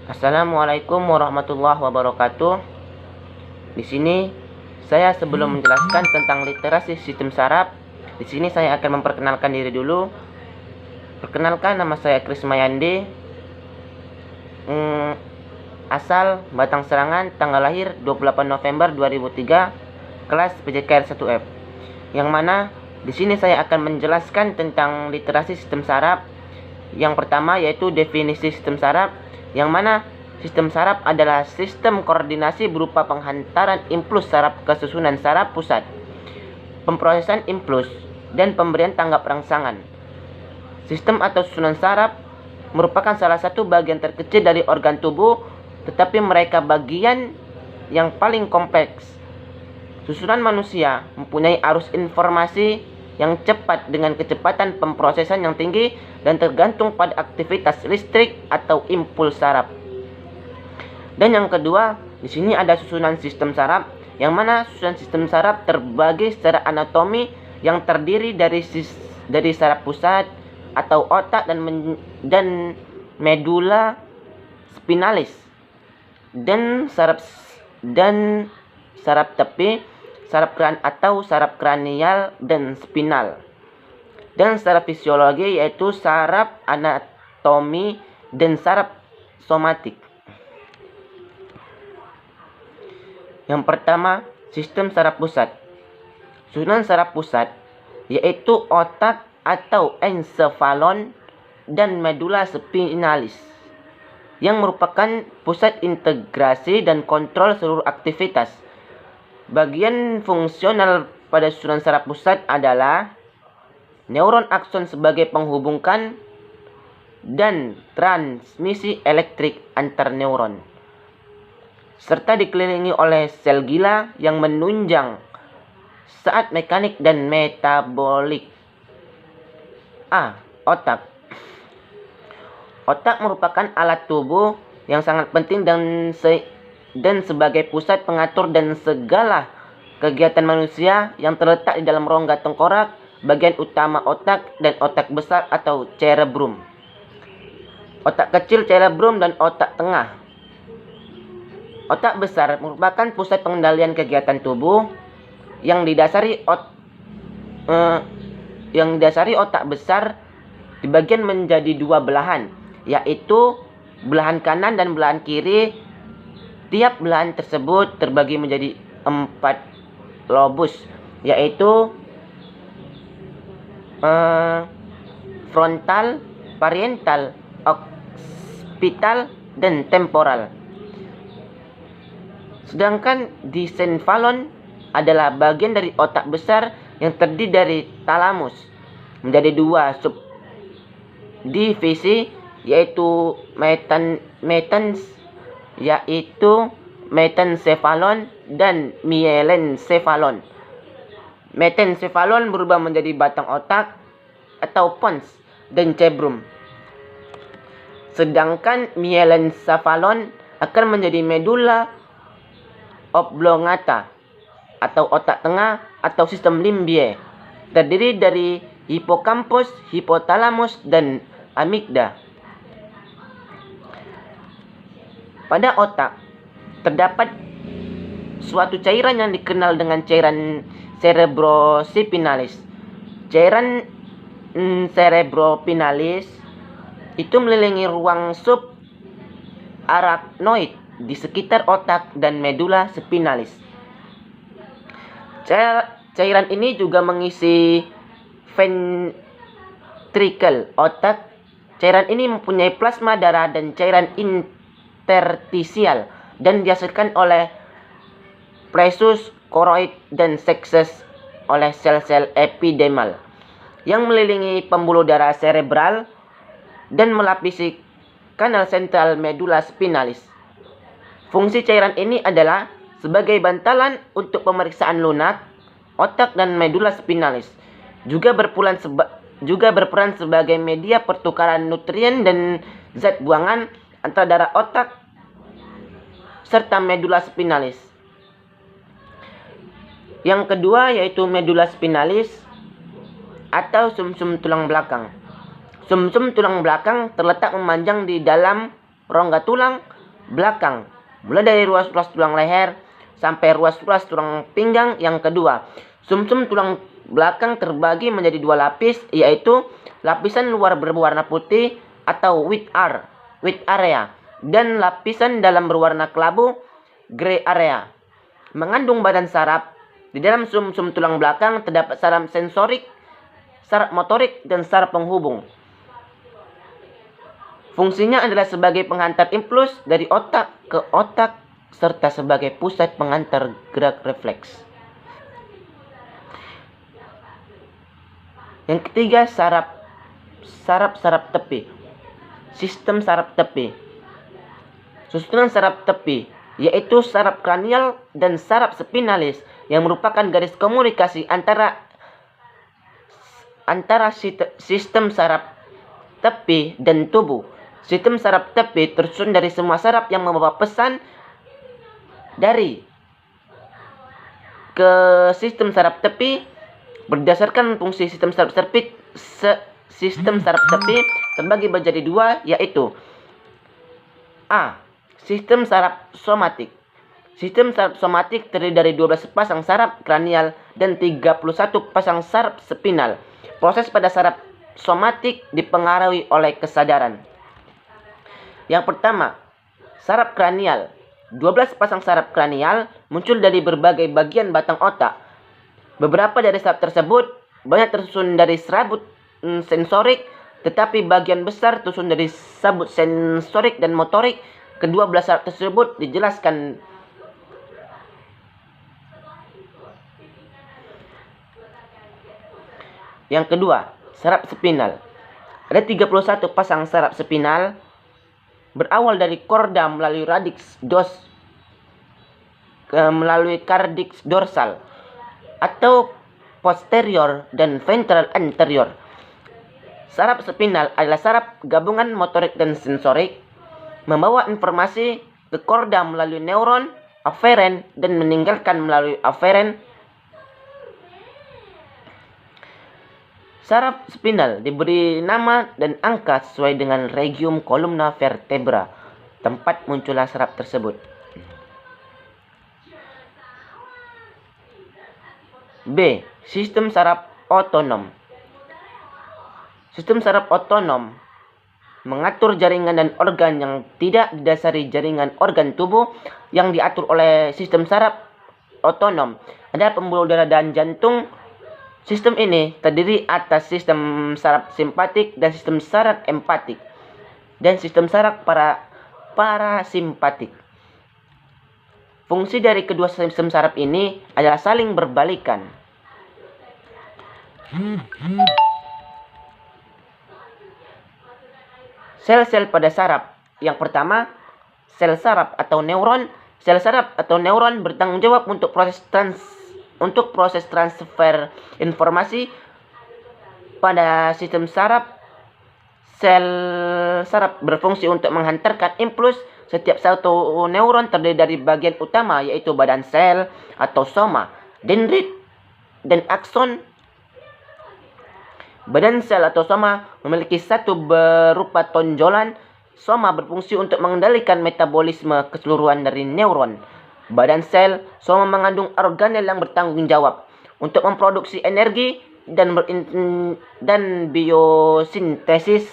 Assalamualaikum warahmatullahi wabarakatuh. Di sini saya sebelum menjelaskan tentang literasi sistem saraf, di sini saya akan memperkenalkan diri dulu. Perkenalkan, nama saya Kris Mayandi. Asal Batang Serangan, tanggal lahir 28 November 2003, kelas PJKR 1F. Yang mana di sini saya akan menjelaskan tentang literasi sistem saraf. Yang pertama yaitu definisi sistem saraf, yang mana sistem saraf adalah sistem koordinasi berupa penghantaran impuls saraf ke susunan saraf pusat, pemrosesan impuls, dan pemberian tanggap rangsangan. Sistem atau susunan saraf merupakan salah satu bagian terkecil dari organ tubuh, tetapi mereka bagian yang paling kompleks. Susunan manusia mempunyai arus informasi yang cepat dengan kecepatan pemrosesan yang tinggi dan tergantung pada aktivitas listrik atau impuls saraf. Dan yang kedua, di sini ada susunan sistem saraf, yang mana susunan sistem saraf terbagi secara anatomi yang terdiri dari saraf pusat atau otak dan medula spinalis, dan saraf tepi, saraf kranial dan spinal. Dan secara fisiologi yaitu saraf anatomi dan saraf somatik. Yang pertama, sistem saraf pusat. Susunan saraf pusat yaitu otak atau ensefalon dan medula spinalis, yang merupakan pusat integrasi dan kontrol seluruh aktivitas. Bagian fungsional pada susunan saraf pusat adalah neuron akson sebagai penghubungkan dan transmisi elektrik antar neuron, serta dikelilingi oleh sel gila yang menunjang saat mekanik dan metabolik. Otak. Otak merupakan alat tubuh yang sangat penting dan sebagai pusat pengatur dan segala kegiatan manusia, yang terletak di dalam rongga tengkorak, bagian utama otak, dan otak besar atau cerebrum, otak kecil cerebrum, dan otak tengah. Otak besar merupakan pusat pengendalian kegiatan tubuh yang didasari otak besar dibagian menjadi dua belahan, yaitu belahan kanan dan belahan kiri. Tiap belahan tersebut terbagi menjadi 4 lobus, yaitu frontal, parietal, occipital, dan temporal. Sedangkan disenfalon adalah bagian dari otak besar yang terdiri dari talamus menjadi 2 subdivisi, yaitu metencephalon dan mielencephalon. Metencephalon berubah menjadi batang otak atau pons dan cerebrum, sedangkan mielencephalon akan menjadi medula oblongata atau otak tengah atau sistem limbie, terdiri dari hipokampus, hipotalamus, dan amigdala. Pada otak terdapat suatu cairan yang dikenal dengan cairan cerebrosipinalis. Cairan cerebrosipinalis itu mengelilingi ruang subarachnoid di sekitar otak dan medula spinalis. Cairan ini juga mengisi ventricle otak. Cairan ini mempunyai plasma darah dan cairan interstisial dan dihasilkan oleh plexus choroid dan sekses oleh sel-sel epidermal yang mengelilingi pembuluh darah serebral dan melapisi kanal sentral medula spinalis. Fungsi cairan ini adalah sebagai bantalan untuk pemeriksaan lunak otak dan medula spinalis, juga berperan sebagai media pertukaran nutrien dan zat buangan antara darah otak serta medula spinalis. Yang kedua yaitu medula spinalis atau sumsum tulang belakang. Sumsum tulang belakang terletak memanjang di dalam rongga tulang belakang, mulai dari ruas-ruas tulang leher sampai ruas-ruas tulang pinggang. Yang kedua, sumsum tulang belakang terbagi menjadi dua lapis, yaitu lapisan luar berwarna putih atau white area, dan lapisan dalam berwarna kelabu, gray area. Mengandung badan saraf. Di dalam sumsum tulang belakang terdapat saraf sensorik, saraf motorik, dan saraf penghubung. Fungsinya adalah sebagai penghantar impuls dari otak ke otak serta sebagai pusat pengantar gerak refleks. Yang ketiga, saraf tepi. Sistem saraf tepi. Susunan saraf tepi yaitu saraf kranial dan saraf spinalis yang merupakan garis komunikasi antara sistem saraf tepi dan tubuh. Sistem saraf tepi tersusun dari semua saraf yang membawa pesan dari ke sistem saraf tepi. Berdasarkan fungsi sistem saraf tepi terbagi menjadi dua, yaitu A. Sistem saraf somatik. Sistem saraf somatik terdiri dari 12 pasang saraf kranial dan 31 pasang saraf spinal. Proses pada saraf somatik dipengaruhi oleh kesadaran. Yang pertama, saraf kranial. 12 pasang saraf kranial muncul dari berbagai bagian batang otak. Beberapa dari saraf tersebut banyak tersusun dari serabut sensorik, tetapi bagian besar tersusun dari sabut sensorik dan motorik. Kedua belah saraf tersebut dijelaskan. Yang kedua, saraf spinal. Ada 31 pasang saraf spinal berawal dari korda melalui cardix dorsal atau posterior dan ventral anterior. Saraf spinal adalah saraf gabungan motorik dan sensorik, membawa informasi ke korda melalui neuron aferen dan meninggalkan melalui aferen. Saraf spinal diberi nama dan angka sesuai dengan regium columna vertebra, tempat munculnya saraf tersebut. B. Sistem saraf otonom. Sistem saraf otonom mengatur jaringan dan organ yang tidak didasari jaringan organ tubuh yang diatur oleh sistem saraf otonom. Ada pembuluh darah dan jantung. Sistem ini terdiri atas sistem saraf simpatik dan sistem saraf empatik dan sistem saraf parasimpatik. Fungsi dari kedua sistem saraf ini adalah saling berbalikan. Sel-sel pada saraf. Yang pertama, sel saraf atau neuron. Sel saraf atau neuron bertanggung jawab untuk proses transfer informasi pada sistem saraf. Sel saraf berfungsi untuk menghantarkan impuls. Setiap satu neuron terdiri dari bagian utama, yaitu badan sel atau soma, dendrit, dan akson. Badan sel atau soma memiliki satu berupa tonjolan. Soma berfungsi untuk mengendalikan metabolisme keseluruhan dari neuron. Badan sel soma mengandung organel yang bertanggung jawab untuk memproduksi energi dan biosintesis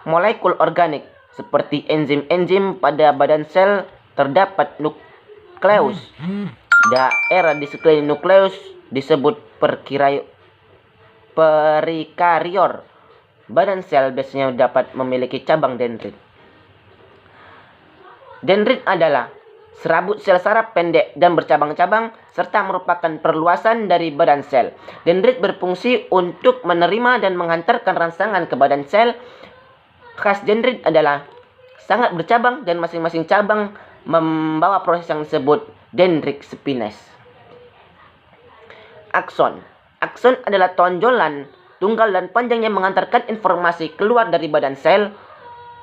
molekul organik seperti enzim-enzim. Pada badan sel terdapat nukleus. Daerah di sekeliling nukleus disebut perikarior. Badan sel biasanya dapat memiliki cabang dendrit. Dendrit adalah serabut sel saraf pendek dan bercabang-cabang serta merupakan perluasan dari badan sel. Dendrit berfungsi untuk menerima dan menghantarkan rangsangan ke badan sel. Khas dendrit adalah sangat bercabang dan masing-masing cabang membawa proses yang disebut dendritic spines. Akson. Akson adalah tonjolan tunggal dan panjang yang mengantarkan informasi keluar dari badan sel.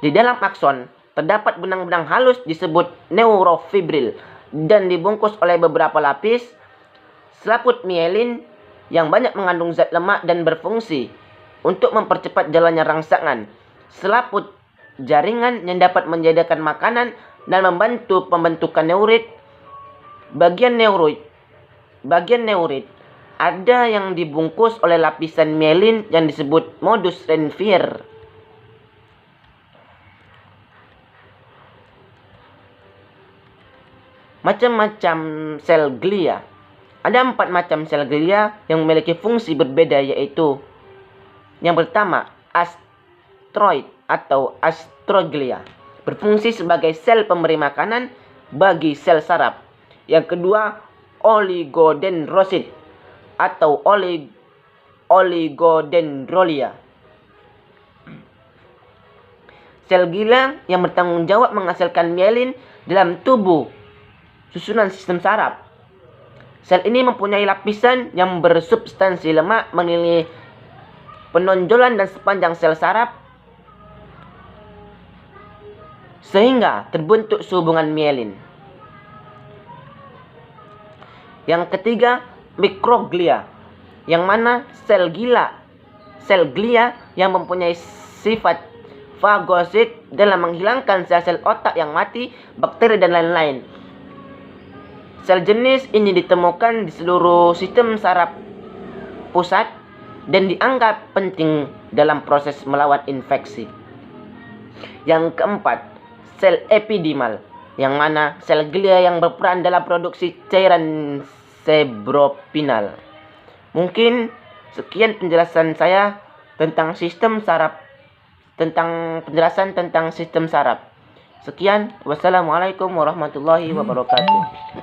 Di dalam akson terdapat benang-benang halus disebut neurofibril dan dibungkus oleh beberapa lapis selaput mielin yang banyak mengandung zat lemak dan berfungsi untuk mempercepat jalannya rangsangan. Selaput jaringan yang dapat menjadikan makanan dan membantu pembentukan neurit. Bagian neurit ada yang dibungkus oleh lapisan mielin yang disebut modus Renvier. Macam-macam sel glia. Ada 4 macam sel glia yang memiliki fungsi berbeda, yaitu yang pertama, astroid atau astroglia, berfungsi sebagai sel pemberi makanan bagi sel saraf. Yang kedua, oligodendrosit atau oligodendrolia, sel gila yang bertanggung jawab menghasilkan mielin dalam tubuh susunan sistem saraf. Sel ini mempunyai lapisan yang bersubstansi lemak mengelilingi penonjolan dan sepanjang sel saraf sehingga terbentuk sehubungan mielin. Yang ketiga, mikroglia, yang mana sel glia yang mempunyai sifat fagosit dalam menghilangkan sel-sel otak yang mati, bakteri dan lain-lain. Sel jenis ini ditemukan di seluruh sistem saraf pusat dan dianggap penting dalam proses melawan infeksi. Yang keempat, sel epidimal, yang mana sel glia yang berperan dalam produksi cairan sebropinal. Mungkin sekian penjelasan saya tentang penjelasan tentang sistem saraf. Sekian, wassalamualaikum warahmatullahi wabarakatuh.